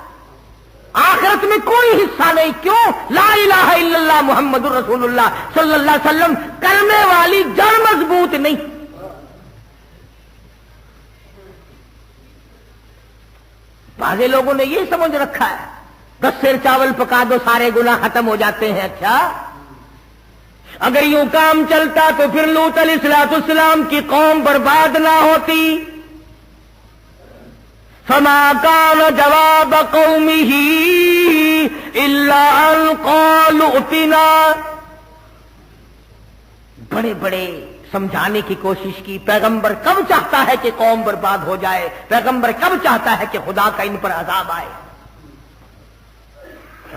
آخرت میں کوئی حصہ نہیں۔ کیوں؟ لا الہ الا اللہ محمد الرسول اللہ صلی اللہ علیہ وسلم کلمے والی جڑ مضبوط نہیں۔ بعضے لوگوں نے یہ سمجھ رکھا ہے 10 سیر چاول پکا دو سارے گناہ ختم ہو جاتے ہیں۔ اچھا، اگر یوں کام چلتا تو پھر لوط علیہ السلام کی قوم برباد نہ ہوتی. فما كان جواب قومه الا ان قالوا ائتنا. بڑے بڑے سمجھانے کی کوشش کی. پیغمبر کب چاہتا ہے کہ قوم برباد ہو جائے؟ پیغمبر کب چاہتا ہے کہ خدا کا ان پر عذاب آئے؟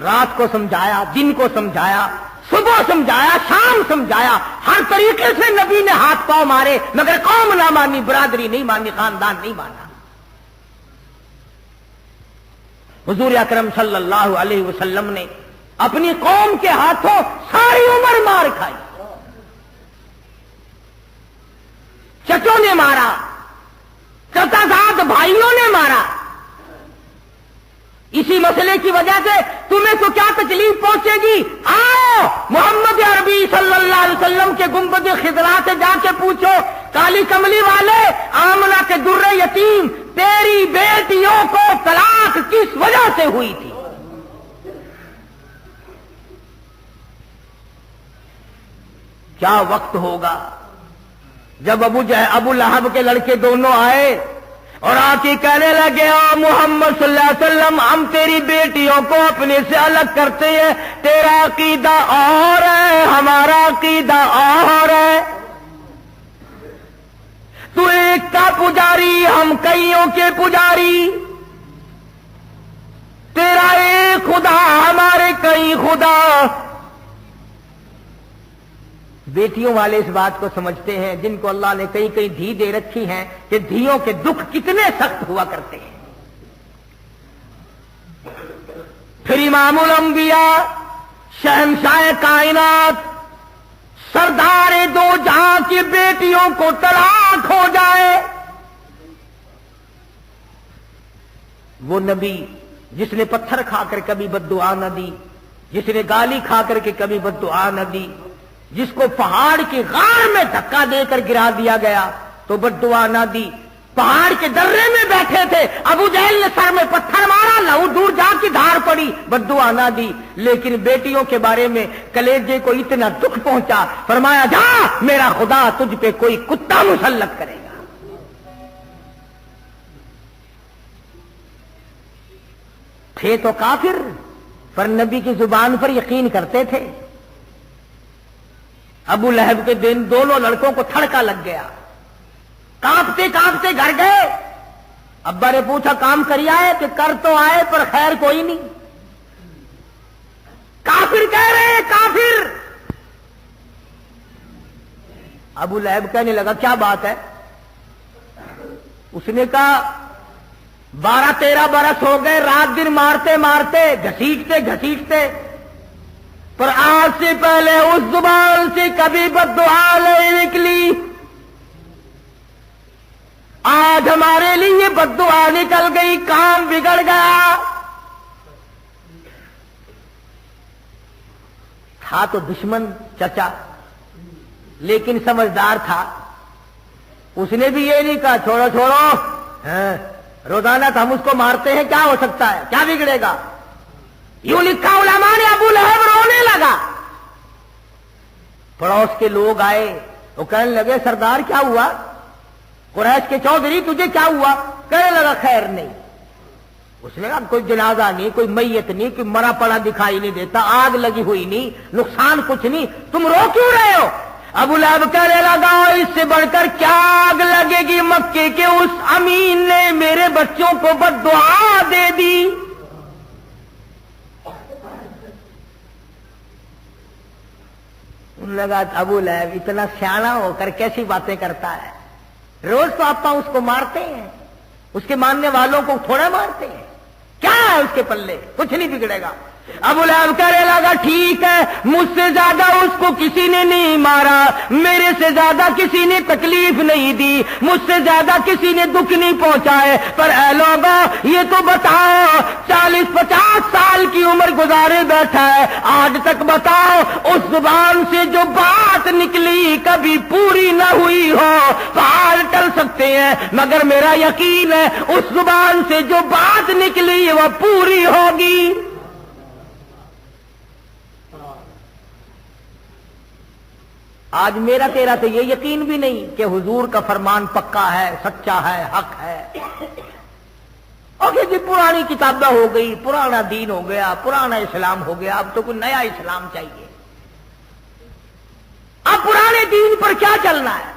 رات کو سمجھایا، دن کو سمجھایا، صبح سمجھایا، شام سمجھایا، ہر طریقے سے نبی نے ہاتھ پاؤں مارے، مگر قوم نہ مانی، برادری نہیں مانی، خاندان نہیں مانا. حضور اکرم صلی اللہ علیہ وسلم نے اپنی قوم کے ہاتھوں ساری عمر مار کھائی. چچوں نے مارا، چچا زاد بھائیوں نے مارا. اسی مسئلے کی وجہ سے تمہیں تو کیا تکلیف پہنچے گی؟ آؤ محمد عربی صلی اللہ علیہ وسلم کے گنبد خضرا سے جا کے پوچھو، کالی کملی والے، آمنہ کے در یتیم، تیری بیٹیوں کو طلاق کس وجہ سے ہوئی تھی؟ کیا وقت ہوگا جب ابو لہب کے لڑکے دونوں آئے اور آ کے کہنے لگے، او محمد صلی اللہ علیہ وسلم، ہم تیری بیٹیوں کو اپنے سے الگ کرتے ہیں، تیرا عقیدہ اور ہے، ہمارا عقیدہ اور ہے. تو ایک کا پجاری، ہم کئیوں کے پجاری، تیرا ایک خدا، ہمارے کئی خدا. بیٹیوں والے اس بات کو سمجھتے ہیں، جن کو اللہ نے کئی کئی دھی دے رکھی ہیں، کہ دھیوں کے دکھ کتنے سخت ہوا کرتے ہیں. پھر امام الانبیاء، شہنشاہ کائنات، سردار دو جہاں کی بیٹیوں کو طلاق ہو جائے. وہ نبی جس نے پتھر کھا کر کبھی بد دعا نہ دی، جس نے گالی کھا کر کے کبھی بد دعا نہ دی، جس کو پہاڑ کی غار میں دھکا دے کر گرا دیا گیا تو بد دعا نہ دی. پہاڑ کے درے میں بیٹھے تھے، ابو جہل نے سر میں پتھر مارا، لہو دور جا کی دھار پڑی، بد دعا نہ دی. لیکن بیٹیوں کے بارے میں کلیجے کو اتنا دکھ پہنچا، فرمایا جا میرا خدا تجھ پہ کوئی کتا مسلط کرے گا. تھے تو کافر، پر نبی کی زبان پر یقین کرتے تھے. ابو لہب کے دن دونوں لڑکوں کو تھڑکا لگ گیا، کانپتے کانپتے گھر گئے. ابا نے پوچھا کام کری آئے؟ کہ کر تو آئے پر خیر کوئی نہیں. کافر کہہ رہے، کافر. ابو لہب کہنے لگا کیا بات ہے؟ اس نے کہا 12-13 برس ہو گئے، رات دن مارتے مارتے، گھسیٹتے گھسیٹتے، پر آج سے پہلے اس زبان سے کبھی بد دعا نہیں نکلی. آج ہمارے لیے بد دعا نکل گئی، کام بگڑ گیا. تھا تو دشمن چچا، لیکن سمجھدار تھا. اس نے بھی یہ نہیں کہا چھوڑو چھوڑو، روزانہ تو ہم اس کو مارتے ہیں، کیا ہو سکتا ہے، کیا بگڑے گا. یوں لکھا علماء نے، ابو لہب رونے لگا. پڑوس کے لوگ آئے، وہ کہنے لگے سردار کیا ہوا؟ قریش کے چودھری تجھے کیا ہوا؟ کہنے لگا خیر نہیں. اس نے کہا کوئی جنازہ نہیں، کوئی میت نہیں، کوئی مرا پڑا دکھائی نہیں دیتا، آگ لگی ہوئی نہیں، نقصان کچھ نہیں، تم رو کیوں رہے ہو؟ ابو لہب کہنے لگا اس سے بڑھ کر کیا آگ لگے گی مکے کے اس امین نے میرے بچوں کو بد دعا دے دی. لگا ابو لہب اتنا سیانا ہو کر کیسی باتیں کرتا ہے، روز تو آپ اس کو مارتے ہیں، اس کے ماننے والوں کو تھوڑا مارتے ہیں، کیا ہے اس کے پلے؟ کچھ نہیں بگڑے گا. ابو لہب کہنے لگا ٹھیک ہے، مجھ سے زیادہ اس کو کسی نے نہیں مارا، میرے سے زیادہ کسی نے تکلیف نہیں دی، مجھ سے زیادہ کسی نے دکھ نہیں پہنچائے، پر اے لوگوں یہ تو بتاؤ 40-50 سال کی عمر گزارے بیٹھا ہے، آج تک بتاؤ اس زبان سے جو بات نکلی کبھی پوری نہ ہوئی ہو. پہاڑ ٹل سکتے ہیں مگر میرا یقین ہے اس زبان سے جو بات نکلی وہ پوری ہوگی. آج میرا تیرا تو یہ یقین بھی نہیں کہ حضور کا فرمان پکا ہے، سچا ہے، حق ہے۔ اور کہ جی پرانی کتابیں ہو گئی، پرانا دین ہو گیا، پرانا اسلام ہو گیا، اب تو کوئی نیا اسلام چاہیے۔ اب پرانے دین پر کیا چلنا ہے؟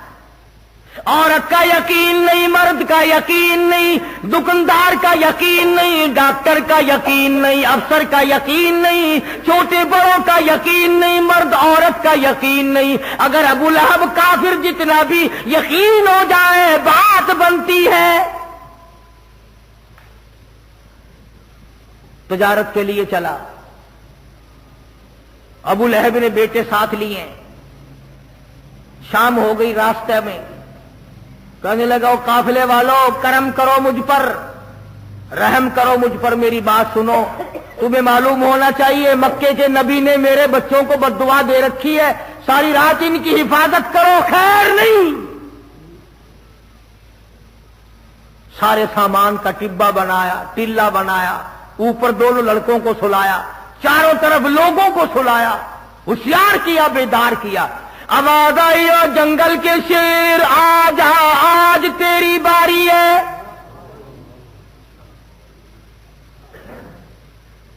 عورت کا یقین نہیں، مرد کا یقین نہیں، دکاندار کا یقین نہیں، ڈاکٹر کا یقین نہیں، افسر کا یقین نہیں، چھوٹے بڑوں کا یقین نہیں، مرد عورت کا یقین نہیں۔ اگر ابو لہب کافر جتنا بھی یقین ہو جائے بات بنتی ہے۔ تجارت کے لیے چلا، ابو لہب نے بیٹے ساتھ لیے، شام ہو گئی، راستے میں کہنے لگا، قافلے والوں کرم کرو مجھ پر، رحم کرو مجھ پر، میری بات سنو۔ تمہیں معلوم ہونا چاہیے مکے کے نبی نے میرے بچوں کو بد دعا دے رکھی ہے، ساری رات ان کی حفاظت کرو، خیر نہیں۔ سارے سامان کا ٹبا بنایا، ٹلا بنایا، اوپر دونوں لڑکوں کو سلایا، چاروں طرف لوگوں کو سلایا، ہوشیار کیا، بیدار کیا۔ آواز آئی، جنگل کے شیر آ جا، آج تیری باری ہے۔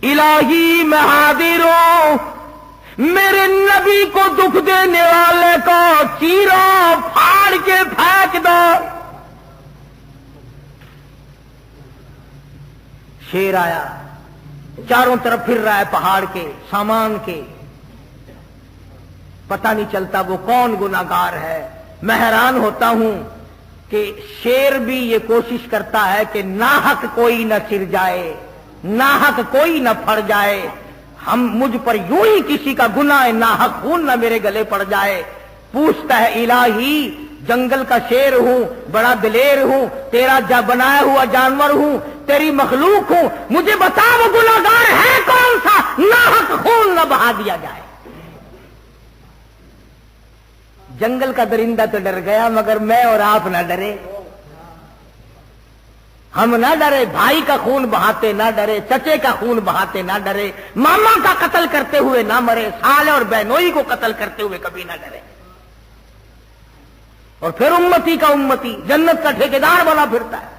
الہی میں حاضر ہوں، میرے نبی کو دکھ دینے والے کو چیرو، پھاڑ کے پھینک دو۔ شیر آیا، چاروں طرف پھر رہا ہے، پہاڑ کے، سامان کے، پتہ نہیں چلتا وہ کون گناہگار ہے۔ میں حیران ہوتا ہوں کہ شیر بھی یہ کوشش کرتا ہے کہ ناحق کوئی نہ چر جائے، ناحق کوئی نہ پھڑ جائے، مجھ پر یوں ہی کسی کا گناہ ناحق خون نہ میرے گلے پڑ جائے۔ پوچھتا ہے، الہی جنگل کا شیر ہوں، بڑا دلیر ہوں، تیرا بنایا ہوا جانور ہوں، تیری مخلوق ہوں، مجھے بتا وہ گناہگار ہے کون سا، ناحق خون نہ بہا دیا جائے۔ جنگل کا درندہ تو ڈر گیا، مگر میں اور آپ نہ ڈرے، ہم نہ ڈرے، بھائی کا خون بہاتے نہ ڈرے، چچے کا خون بہاتے نہ ڈرے، ماما کا قتل کرتے ہوئے نہ مرے، سالے اور بہنوئی کو قتل کرتے ہوئے کبھی نہ ڈرے۔ اور پھر امتی کا امتی جنت کا ٹھیکیدار بنا پھرتا ہے۔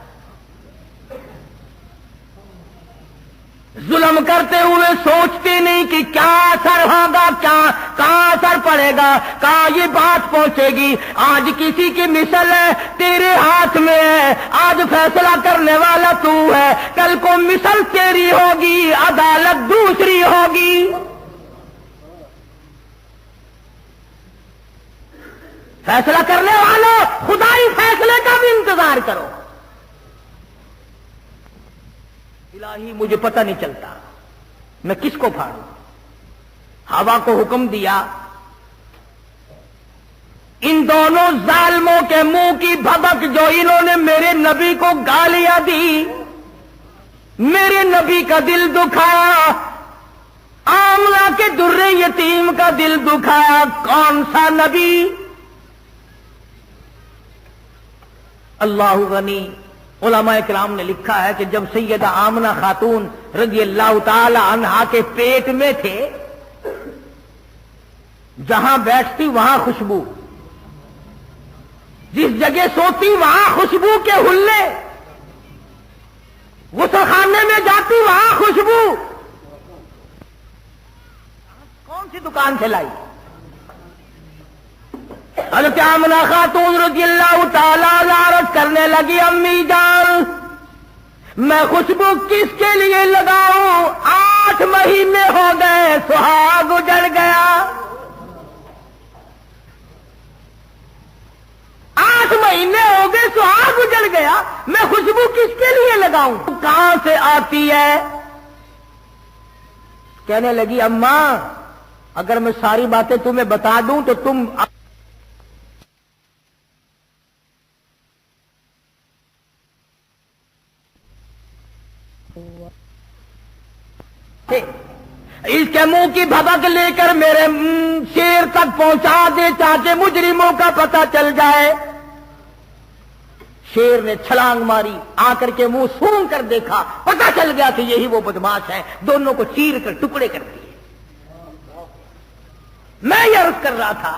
ظلم کرتے ہوئے سوچتے نہیں کہ کیا اثر ہوگا، کہاں اثر پڑے گا، کہاں یہ بات پہنچے گی۔ آج کسی کی مثل ہے، تیرے ہاتھ میں ہے، آج فیصلہ کرنے والا تو ہے، کل کو مثل تیری ہوگی، عدالت دوسری ہوگی۔ فیصلہ کرنے والوں، خدائی فیصلے کا بھی انتظار کرو۔ الہی مجھے پتہ نہیں چلتا میں کس کو پھاڑوں۔ ہوا کو حکم دیا، ان دونوں ظالموں کے منہ کی بھبک جو انہوں نے میرے نبی کو گالیاں دی، میرے نبی کا دل دکھایا، آمنہ کے درے یتیم کا دل دکھایا۔ کون سا نبی؟ اللہ غنی۔ علماء کرام نے لکھا ہے کہ جب سیدہ آمنہ خاتون رضی اللہ تعالی عنہا کے پیٹ میں تھے، جہاں بیٹھتی وہاں خوشبو، جس جگہ سوتی وہاں خوشبو کے ہلے، غسل خانے میں جاتی وہاں خوشبو۔ کون سی دکان سے لائی؟ حضرت آمنہ خاتون رضی اللہ تعالی عنہا عرض کرنے لگی، امی جان میں خوشبو کس کے لیے لگاؤں؟ 8 مہینے ہو گئے، سہاگ اجڑ گیا۔ 8 مہینے ہو گئے، سہاگ اجڑ گیا، میں خوشبو کس کے لیے لگاؤں؟ کہاں سے آتی ہے؟ کہنے لگی، اماں اگر میں ساری باتیں تمہیں بتا دوں تو تم اس کے منہ کی بھبک لے کر میرے شیر تک پہنچا دے تاکہ مجرموں کا پتہ چل جائے۔ شیر نے چھلانگ ماری، آ کر کے منہ سونگ کر دیکھا، پتہ چل گیا کہ یہی وہ بدماش ہے، دونوں کو چیر کر ٹکڑے کر دیے۔ میں یہ عرض کر رہا تھا